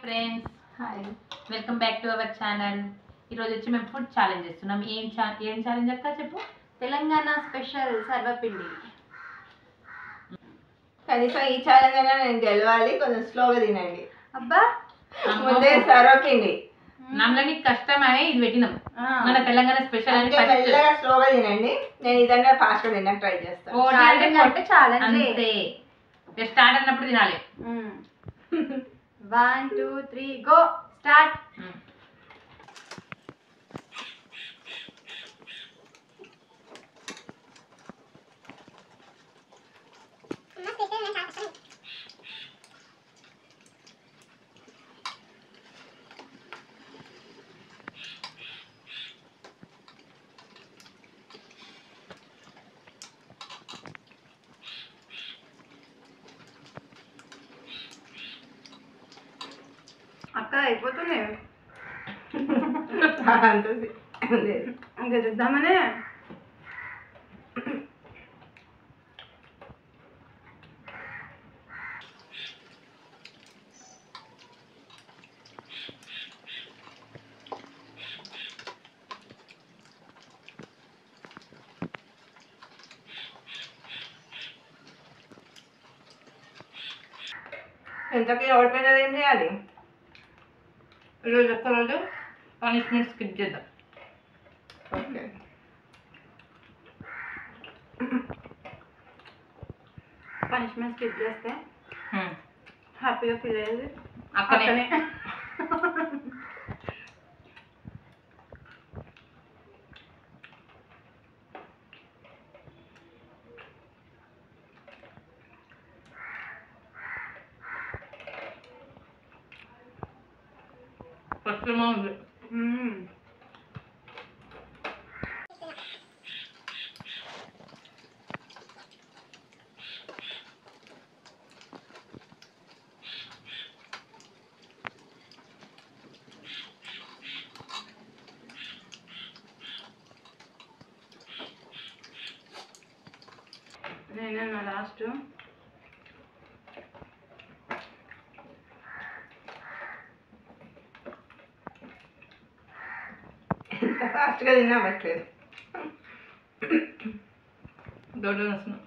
Friends, hi, welcome back to our channel. ఈరోజు వచ్చి మేము ఫుడ్ ఛాలెంజ్ చేస్తున్నాం. ఏం ఛాలెంజ్ అక్క చెప్పు. తెలంగాణ స్పెషల్ సర్వపిండి. కనీసం ఈ ఛాలెంజ్ అయినా నేను గెలవాలి. కొంచెం స్లోగా తినండి. అబ్బా, ముందే సర్వపిండి నమ్మడానికి కష్టమనే ఇది పెట్టినాం. మన తెలంగాణ స్పెషల్ అని మెల్లగా స్లోగా తినండి. నేను ఇదన్నా ఫాస్ట్గా తినడానికి ట్రై చేస్తాను. అంతే, స్టార్ట్ అన్నప్పుడు తినాలి. 1 2 3 గో స్టార్ట్. అక్క అయిపోతుంది. ఇంకా చూద్దామనే. ఎంతకీ ఓడిపోయినది ఏం చేయాలి? ఈరోజు ఒక్కరోజు పనిష్మెంట్ స్కిప్ చేద్దాం. ఓకే, పనిష్మెంట్ స్కిప్ చేస్తే హ్యాపీగా ఫీల్ అయ్యేది అక్కనే. కష్టమా ఉంది. నేనే లాస్ట్. ఎంత ఫాస్ట్గా తిన్నా పట్టలేదు. దొడ్డు వస్తున్నాం.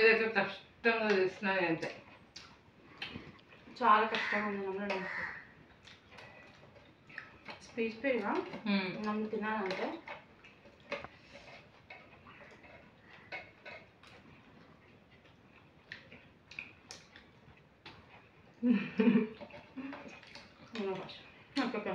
ఇదైతే కష్టంగా చేసినా అంతే, చాలా కష్టంగా ఉంది నమ్మడం. స్పీడ్గా నమ్ము తినాలంటే ఓకే.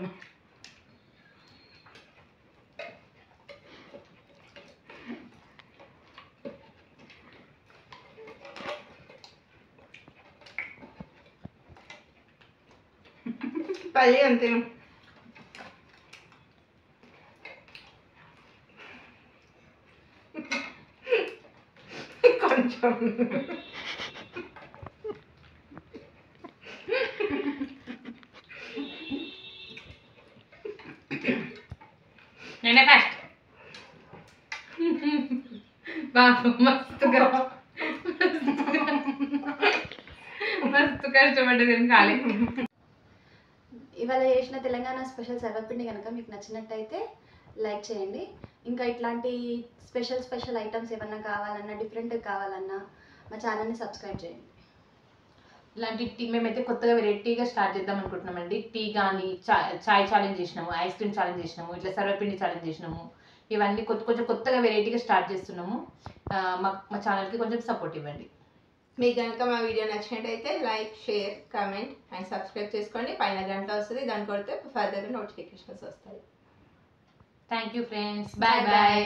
పల్లి అంతే కొంచెం. నేనే ఫస్ట్. బాబు మస్తుగా మస్తు కష్టపడ్డది ఖాళీ. ఇవాళ చేసిన తెలంగాణ స్పెషల్ సర్వపిండి కనుక మీకు నచ్చినట్టయితే లైక్ చేయండి. ఇంకా ఇట్లాంటి స్పెషల్ ఐటమ్స్ ఏమన్నా కావాలన్నా, డిఫరెంట్ కావాలన్నా మా ఛానల్ని సబ్స్క్రైబ్ చేయండి. ఇలాంటి టీ మేమైతే కొత్తగా వెరైటీగా స్టార్ట్ చేద్దాం అనుకుంటున్నామండి. టీ కానీ చాయ్ ఛాలెంజ్ చేసినాము, ఐస్ క్రీమ్ ఛాలెంజ్ చేసినాము, ఇట్లా సర్వపిండి ఛాలెంజ్ చేసినాము. ఇవన్నీ కొంచెం కొత్తగా వెరైటీగా స్టార్ట్ చేస్తున్నాము. మా ఛానల్కి కొంచెం సపోర్ట్ ఇవ్వండి. మీకు కనుక మా వీడియో నచ్చినట్టయితే like, share, comment and subscribe చేసుకోండి. పైన గంట వస్తుంది, దాన్ని కొడితే ఫర్దర్గా నోటిఫికేషన్స్ వస్తాయి. Thank you friends. Bye bye.